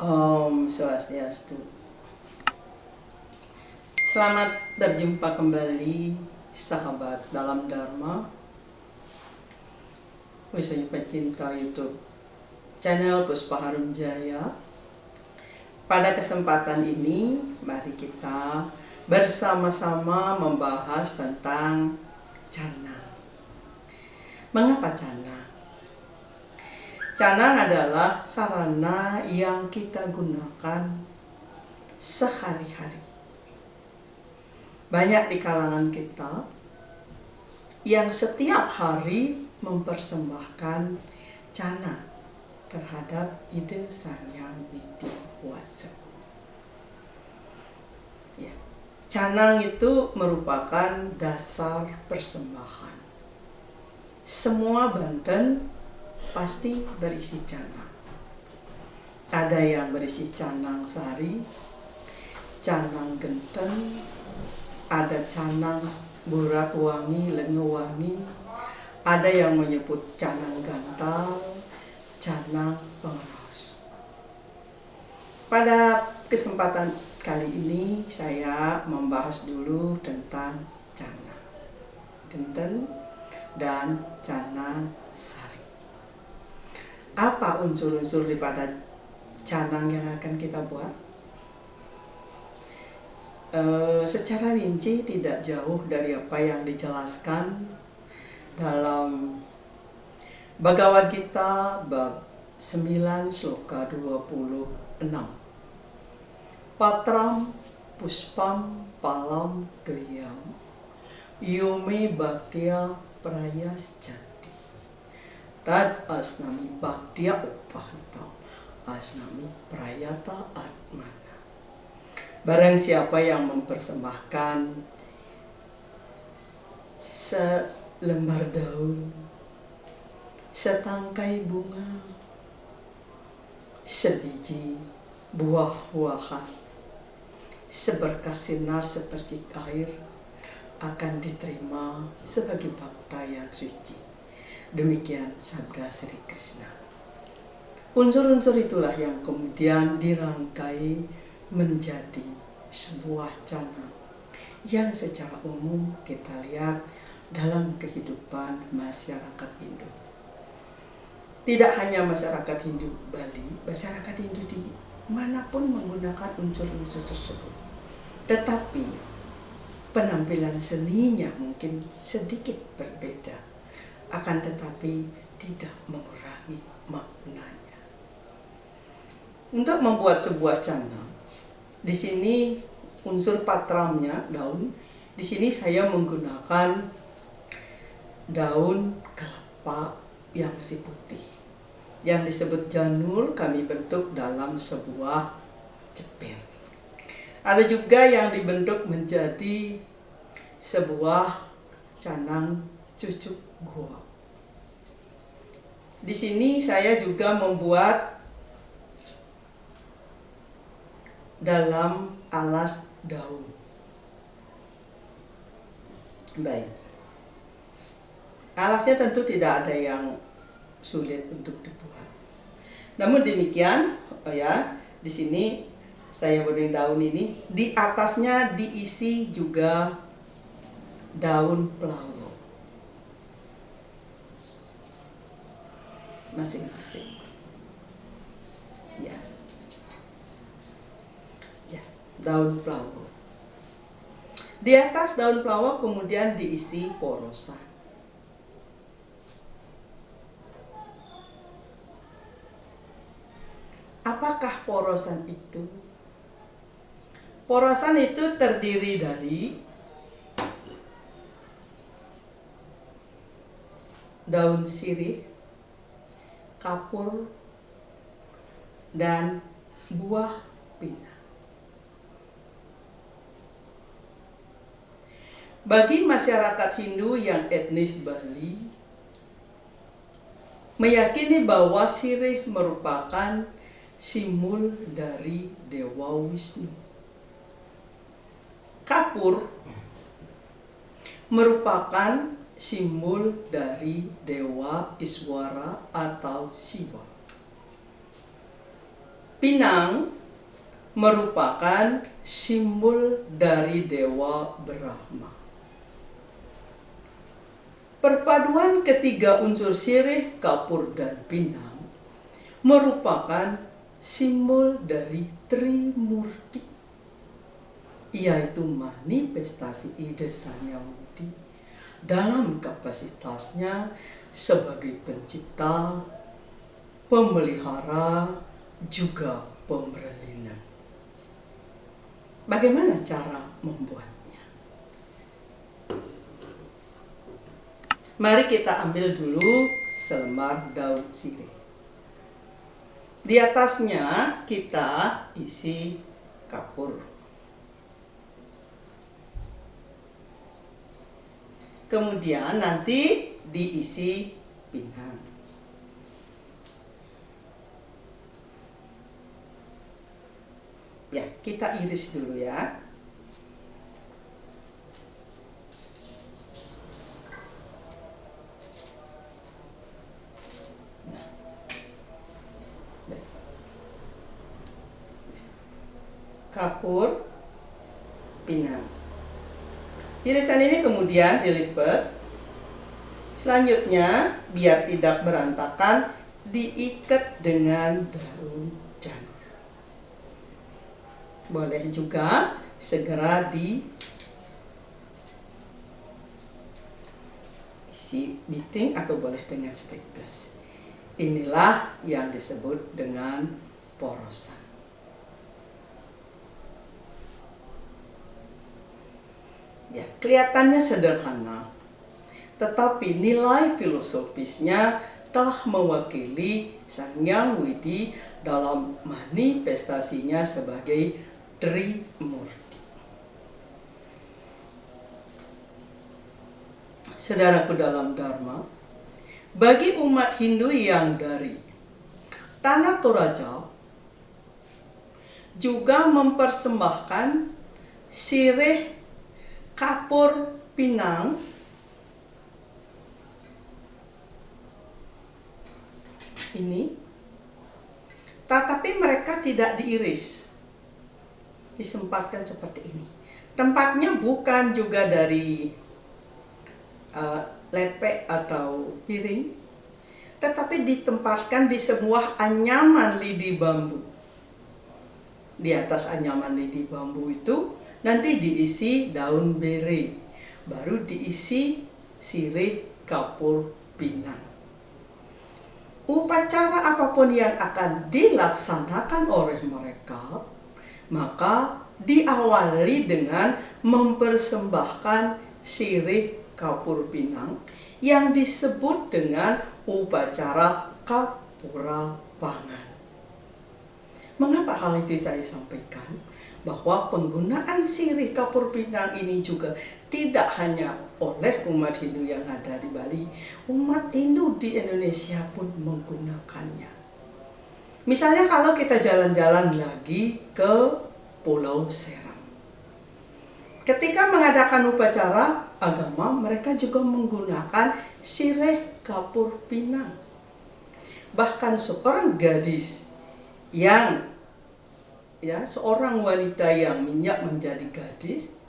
Om Swastiastu. Selamat berjumpa kembali sahabat dalam Dharma, khususnya pecinta YouTube channel Puspa Harum Jaya. Pada kesempatan ini, mari kita bersama-sama membahas tentang canang. Mengapa canang? Canang adalah sarana yang kita gunakan sehari-hari. Banyak di kalangan kita yang setiap hari mempersembahkan canang terhadap Ide Sang Hyang Widi Wasa. Ya. Canang itu merupakan dasar persembahan. Semua Banten pasti berisi canang. Ada yang berisi canang sari, canang genten, ada canang burat wangi, lenge wangi, ada yang menyebut canang gantal, canang pengeras. Pada kesempatan kali ini saya membahas dulu tentang canang genten dan canang sari. Apa unsur-unsur daripada canang yang akan kita buat? Secara rinci tidak jauh dari apa yang dijelaskan dalam Bhagavad Gita bab 9 sloka 26. Patram puspam palam doyam yume bhaktya prayasjati tad asnami bhaktya upahita asnami prayata atmana. Barang siapa yang mempersembahkan selembar daun, setangkai bunga, sebiji buah-buahan, seberkas sinar seperti air, akan diterima sebagai bhakta yang suci. Demikian sabda Sri Krishna. Unsur-unsur itulah yang kemudian dirangkai menjadi sebuah canang yang secara umum kita lihat dalam kehidupan masyarakat Hindu. Tidak hanya masyarakat Hindu Bali, masyarakat Hindu di manapun menggunakan unsur-unsur tersebut. Tetapi penampilan seninya mungkin sedikit berbeda, akan tetapi tidak mengurangi maknanya. Untuk membuat sebuah canang, di sini unsur patramnya daun. Di sini saya menggunakan daun kelapa yang masih putih, yang disebut janur, kami bentuk dalam sebuah cepir. Ada juga yang dibentuk menjadi sebuah canang cucuk gua. Di sini saya juga membuat dalam alas daun. Baik. Alasnya tentu tidak ada yang sulit untuk dibuat. Namun demikian, di sini saya beri daun ini, di atasnya diisi juga daun pelawo masing-masing. Ya, daun pelawo. Di atas daun pelawo kemudian diisi porosan. Apakah porosan itu? Porosan itu terdiri dari daun sirih, kapur, dan buah pinang. Bagi masyarakat Hindu yang etnis Bali, meyakini bahwa sirih merupakan simbol dari Dewa Wisnu. Kapur merupakan simbol dari Dewa Iswara atau Siwa. Pinang merupakan simbol dari Dewa Brahma. Perpaduan ketiga unsur sirih, kapur, dan pinang merupakan simbol dari Trimurti, yaitu manifestasi ide Sang Hyang Widi dalam kapasitasnya sebagai pencipta, pemelihara, juga pemberlinan. Bagaimana cara membuatnya? Mari kita ambil dulu selembar daun sirih. Di atasnya kita isi kapur. Kemudian nanti diisi pinang. Ya, kita iris dulu ya. Kapur, pinang. Irisan ini kemudian dilipat. Selanjutnya, biar tidak berantakan, diikat dengan daun janur. Boleh juga segera diisi biting atau boleh dengan staples. Inilah yang disebut dengan porosan. Ya, kelihatannya sederhana, tetapi nilai filosofisnya telah mewakili Sang Hyang Widi dalam manifestasinya sebagai Trimurti. Saudaraku dalam Dharma, bagi umat Hindu yang dari Tanah Toraja juga mempersembahkan sirih, kapur, pinang ini, tetapi mereka tidak diiris, disempatkan seperti ini. Tempatnya bukan juga dari lepek atau piring, tetapi ditempatkan di sebuah anyaman lidi bambu. Di atas anyaman lidi bambu itu nanti diisi daun bere, baru diisi sirih, kapur, pinang. Upacara apapun yang akan dilaksanakan oleh mereka, maka diawali dengan mempersembahkan sirih, kapur, pinang yang disebut dengan upacara kapura pangan. Mengapa hal itu saya sampaikan? Bahwa penggunaan sirih, kapur, pinang ini juga tidak hanya oleh umat Hindu yang ada di Bali, umat Hindu di Indonesia pun menggunakannya. Misalnya kalau kita jalan-jalan lagi ke Pulau Seram, ketika mengadakan upacara agama, mereka juga menggunakan sirih, kapur, pinang. Bahkan seorang gadis yang seorang wanita yang minyak menjadi gadis,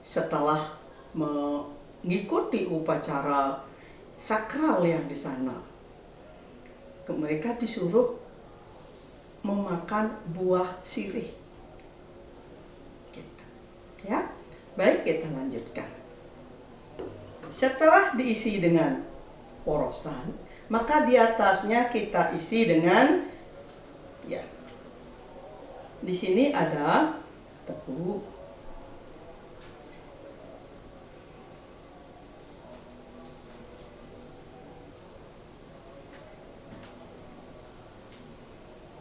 setelah mengikuti upacara sakral yang di sana, mereka disuruh memakan buah sirih. Gitu. Ya, baik, kita lanjutkan. Setelah diisi dengan porosan, maka di atasnya kita isi dengan di sini ada tepung,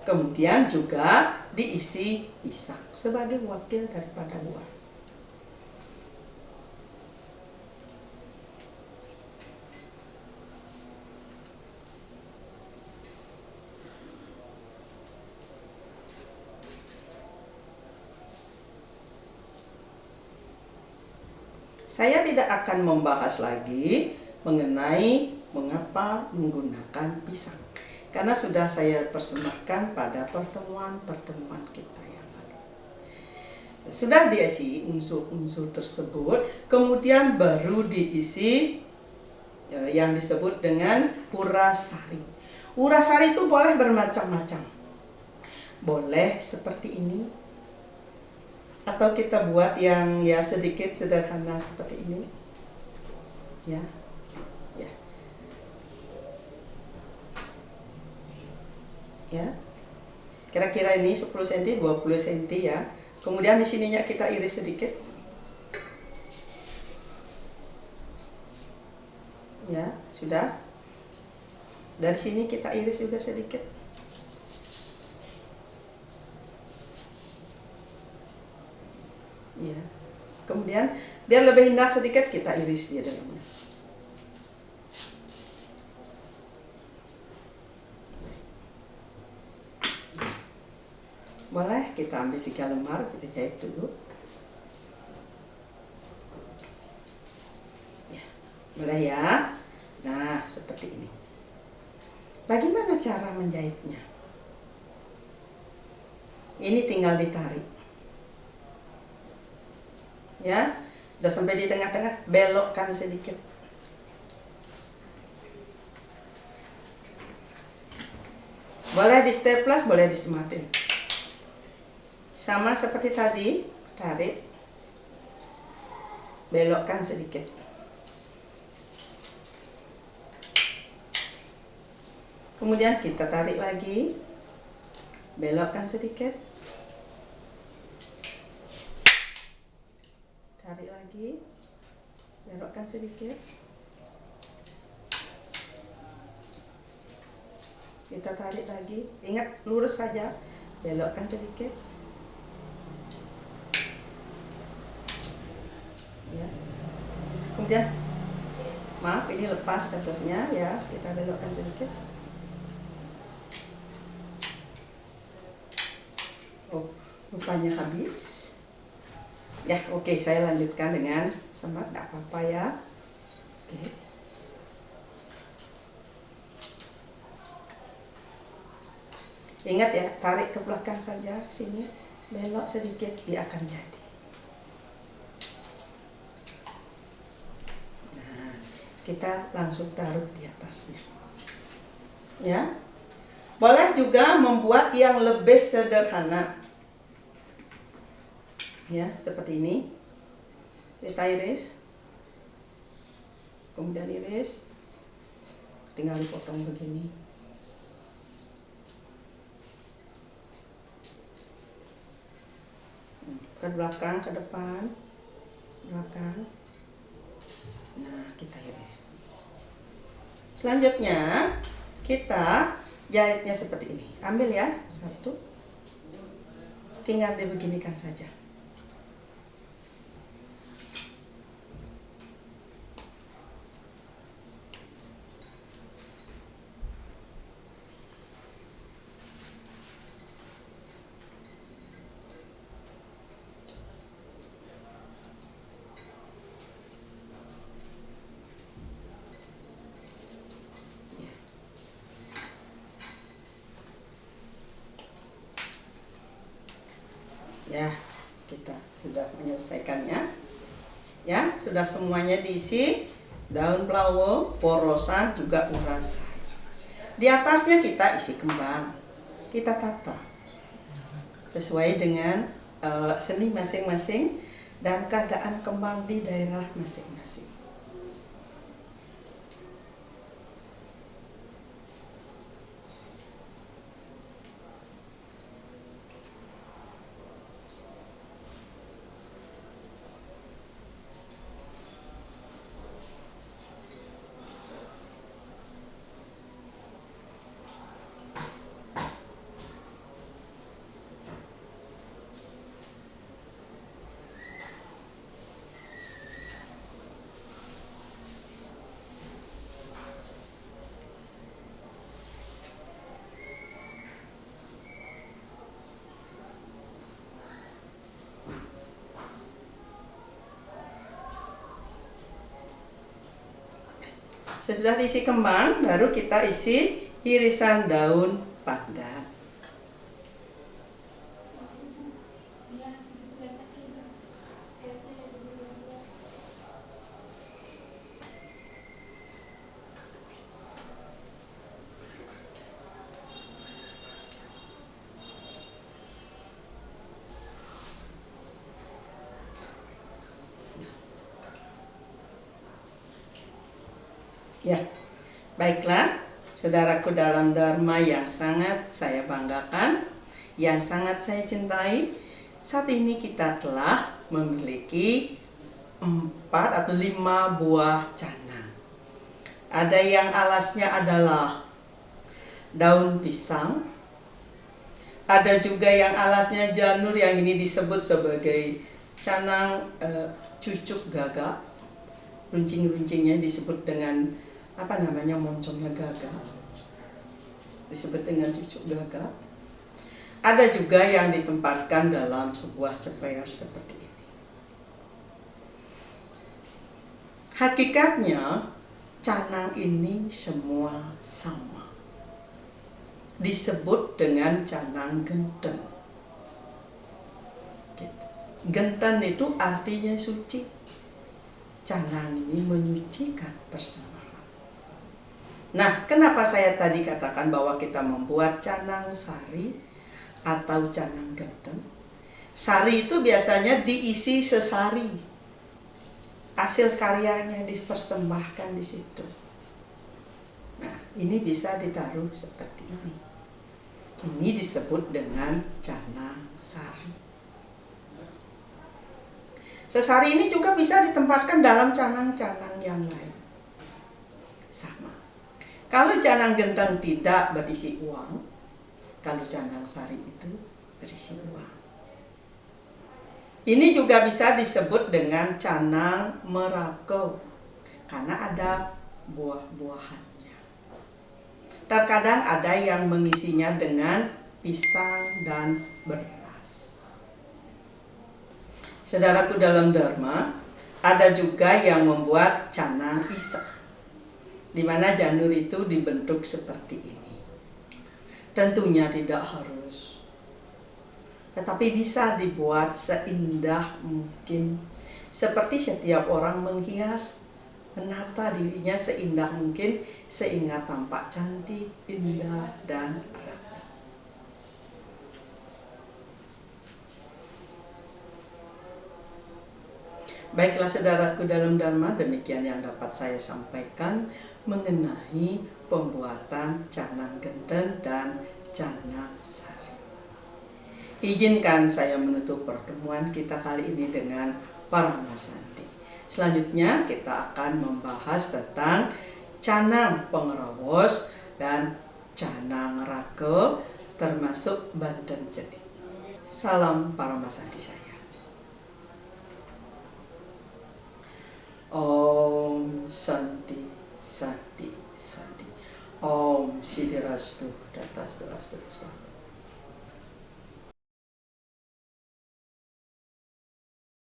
kemudian juga diisi pisang sebagai wakil daripada buah. Saya tidak akan membahas lagi mengenai mengapa menggunakan pisang. karena sudah saya persembahkan pada pertemuan-pertemuan kita yang lalu. Sudah diisi unsur-unsur tersebut, kemudian baru diisi yang disebut dengan urasari. Urasari itu boleh bermacam-macam. Boleh seperti ini, atau kita buat yang ya sedikit sederhana seperti ini. Ya. Ya. Ya. Kira-kira ini 10 cm, 20 cm ya. Kemudian di sininya kita iris sedikit. Ya, sudah. Dari sini kita iris juga sedikit. Ya. Kemudian biar lebih indah sedikit kita iris di dalamnya. Boleh kita ambil 3 lembar, kita jahit dulu. Ya, boleh ya. Nah, seperti ini. Bagaimana cara menjahitnya? Ini tinggal ditarik. Ya, udah sampai di tengah-tengah, belokkan sedikit. Boleh di staples, boleh disematin. Sama seperti tadi, tarik, belokkan sedikit. Kemudian kita tarik lagi, belokkan sedikit. Tarik lagi, belokkan sedikit. Kita tarik lagi, ingat lurus saja, belokkan sedikit. Ya. Kemudian, maaf ini lepas atasnya ya, kita belokkan sedikit. Oh, rupanya habis. Ya, oke, saya lanjutkan dengan semat, nggak apa-apa ya. Oke. Ingat ya, tarik ke belakang saja, sini, belok sedikit, dia akan jadi. Nah, kita langsung taruh di atasnya. Ya. Boleh juga membuat yang lebih sederhana. Ya, seperti ini. Kita iris. Kemudian iris. Tinggal dipotong begini. Ke belakang, ke depan. Belakang. Nah, kita iris. Selanjutnya, kita jahitnya seperti ini. Ambil ya, satu. Tinggal dibeginikan saja. Ya, kita sudah menyelesaikannya. Ya, sudah semuanya diisi. Daun pelawo, porosan, juga urasan. Di atasnya kita isi kembang. Kita tata sesuai dengan seni masing-masing dan keadaan kembang di daerah masing-masing. Sesudah diisi kembang, baru kita isi irisan daun pandan. Ya, baiklah, saudaraku dalam Dharma yang sangat saya banggakan, yang sangat saya cintai. Saat ini kita telah memiliki 4 atau 5 buah canang. Ada yang alasnya adalah daun pisang. Ada juga yang alasnya janur, yang ini disebut sebagai canang cucuk gagak. Runcing-runcingnya disebut dengan moncongnya gagak, disebut dengan cucuk gagak. Ada juga yang ditempatkan dalam sebuah ceper seperti ini. Hakikatnya canang ini semua sama, disebut dengan canang genten. Genten itu artinya suci. Canang ini menyucikan bersama. Nah, kenapa saya tadi katakan bahwa kita membuat canang sari atau canang genten? Sari itu biasanya diisi sesari. Hasil karyanya dipersembahkan di situ. Nah, ini bisa ditaruh seperti ini. Ini disebut dengan canang sari. Sesari ini juga bisa ditempatkan dalam canang-canang yang lain. Sama. Kalau canang genteng tidak berisi uang, kalau canang sari itu berisi uang. Ini juga bisa disebut dengan canang merako, karena ada buah-buahannya. Terkadang ada yang mengisinya dengan pisang dan beras. Saudaraku dalam Dharma, ada juga yang membuat canang isak, di mana janur itu dibentuk seperti ini. Tentunya tidak harus, tetapi bisa dibuat seindah mungkin. Seperti setiap orang menghias, menata dirinya seindah mungkin, sehingga tampak cantik, indah, dan rapi. Baiklah saudaraku dalam Dharma, demikian yang dapat saya sampaikan mengenai pembuatan canang genten dan canang sari. Izinkan saya menutup pertemuan kita kali ini dengan Paramasanti. Selanjutnya kita akan membahas tentang canang pengerawos dan canang rake, termasuk Banten Jadi. Salam Paramasanti saya. Om Santi Santi Santi. Om Siddhirastu Datastu Astu.